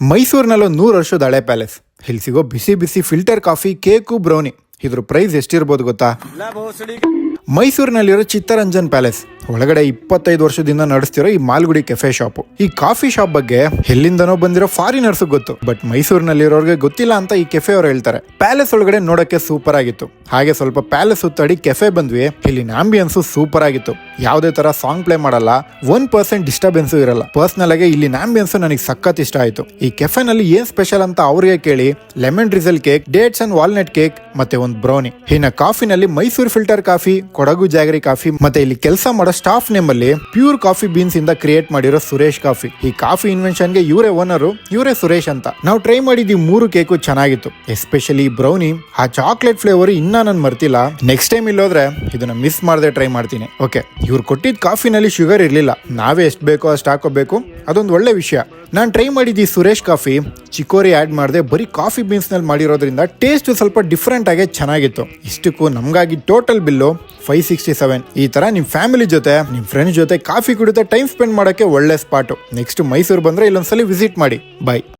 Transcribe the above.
ಮೈಸೂರಿನಲ್ಲಿ 100 ವರ್ಷದ ಹಳೆ ಪ್ಯಾಲೇಸ್. ಇಲ್ಲಿ ಸಿಗೋ ಬಿಸಿ ಬಿಸಿ ಫಿಲ್ಟರ್ ಕಾಫಿ, ಕೇಕು, ಬ್ರೌನಿ, ಇದ್ರ ಪ್ರೈಸ್ ಎಷ್ಟಿರ್ಬೋದು ಗೊತ್ತಾ? ಮೈಸೂರಿನಲ್ಲಿರೋ ಚಿತ್ತರಂಜನ್ ಪ್ಯಾಲೇಸ್ ಒಳಗಡೆ 25 ವರ್ಷದಿಂದ ನಡೆಸ್ತಿರೋ ಈ ಮಾಲ್ಗುಡಿ ಕೆಫೆ ಶಾಪ್. ಈ ಕಾಫಿ ಶಾಪ್ ಬಗ್ಗೆ ಎಲ್ಲಿಂದನೋ ಬಂದಿರೋ ಫಾರಿನರ್ಸ್ ಗೊತ್ತು, ಬಟ್ ಮೈಸೂರಿನಲ್ಲಿರೋರ್ಗೆ ಗೊತ್ತಿಲ್ಲ ಅಂತ ಈ ಕೆಫೆ ಅವ್ರು ಹೇಳ್ತಾರೆ. ಪ್ಯಾಲೇಸ್ ಒಳಗಡೆ ನೋಡಕ್ಕೆ ಸೂಪರ್ ಆಗಿತ್ತು. ಹಾಗೆ ಸ್ವಲ್ಪ ಪ್ಯಾಲೇಸ್ ಸುತ್ತಾಡಿ ಕೆಫೆ ಬಂದ್ವಿ. ಇಲ್ಲಿನ ಆಂಬಿಯನ್ಸು ಸೂಪರ್ ಆಗಿತ್ತು. ಯಾವುದೇ ತರ ಸಾಂಗ್ ಪ್ಲೇ ಮಾಡಲ್ಲ, 1% ಡಿಸ್ಟರ್ಬೆನ್ಸ್ ಇರಲ್ಲ. ಪರ್ಸನಲ್ ಆಗಿ ಇಲ್ಲಿನ ಆಂಬಿಯನ್ಸ್ ನನಗೆ ಸಖತ್ ಇಷ್ಟ ಆಯ್ತು. ಈ ಕೆಫೆನಲ್ಲಿ ಏನ್ ಸ್ಪೆಷಲ್ ಅಂತ ಅವ್ರಿಗೆ ಕೇಳಿ lemon drizzle cake, dates and walnut cake ಮತ್ತೆ ಒಂದು ಬ್ರೌನಿ. ಇನ್ನ ಕಾಫಿನಲ್ಲಿ Mysuru filter coffee, Kodagu jaggery coffee, ಮತ್ತೆ ಇಲ್ಲಿ ಕೆಲಸ ಮಾಡೋ ಸ್ಟಾಫ್ ನೇಮ್ ಅಲ್ಲಿ ಪ್ಯೂರ್ ಕಾಫಿ ಬೀನ್ಸ್ ಇಂದ ಕ್ರಿಯೇಟ್ ಮಾಡಿರೋ ಸುರೇಶ್ ಕಾಫಿ. ಈ ಕಾಫಿ ಇನ್ವೆನ್ಷನ್ ಗೆ ಇವರೇ ಓನರು, ಇವರೇ ಸುರೇಶ್ ಅಂತ. ನಾವು ಟ್ರೈ ಮಾಡಿದ್ವಿ 3 ಕೇಕು ಚೆನ್ನಾಗಿತ್ತು. ಎಸ್ಪೆಷಲಿ ಬ್ರೌನಿ, ಆ ಚಾಕ್ಲೇಟ್ ಫ್ಲೇವರ್ ಇನ್ನ ನಾನು ಮರ್ತಿಲ್ಲ. ನೆಕ್ಸ್ಟ್ ಟೈಮ್ ಇಲ್ಲೋದ್ರೆ ಇದನ್ನ ಮಿಸ್ ಮಾಡದೆ ಟ್ರೈ ಮಾಡ್ತೀನಿ. ಓಕೆ, ಇವ್ರು ಕೊಟ್ಟಿದ್ದ ಕಾಫಿನಲ್ಲಿ ಶುಗರ್ ಇರ್ಲಿಲ್ಲ. ನಾವೇ ಎಷ್ಟು ಬೇಕೋ ಅಷ್ಟು ಹಾಕೋಬೇಕು, ಅದೊಂದು ಒಳ್ಳೆ ವಿಷಯ. ನಾನು ಟ್ರೈ ಮಾಡಿದ್ದಿ ಸುರೇಶ್ ಕಾಫಿ ಚಿಕೋರಿ ಆಡ್ ಮಾಡದೆ ಬರೀ ಕಾಫಿ ಬೀನ್ಸ್ ನಲ್ಲಿ ಮಾಡಿರೋದ್ರಿಂದ ಟೇಸ್ಟ್ ಸ್ವಲ್ಪ ಡಿಫ್ರೆಂಟ್ ಆಗಿ ಚೆನ್ನಾಗಿತ್ತು. ಇಷ್ಟಕ್ಕೂ ನಮ್ಗಾಗಿ ಟೋಟಲ್ ಬಿಲ್ಲು 567. ಈ ತರ ನಿಮ್ ಫ್ಯಾಮಿಲಿ ಜೊತೆ, ನಿಮ್ ಫ್ರೆಂಡ್ಸ್ ಜೊತೆ ಕಾಫಿ ಕುಡಿತಾ ಟೈಮ್ ಸ್ಪೆಂಡ್ ಮಾಡಕ್ಕೆ ಒಳ್ಳೆ ಸ್ಪಾಟು. ನೆಕ್ಸ್ಟ್ ಮೈಸೂರು ಬಂದ್ರೆ ಇಲ್ಲೊಂದ್ಸಲಿ ವಿಸಿಟ್ ಮಾಡಿ. ಬಾಯ್.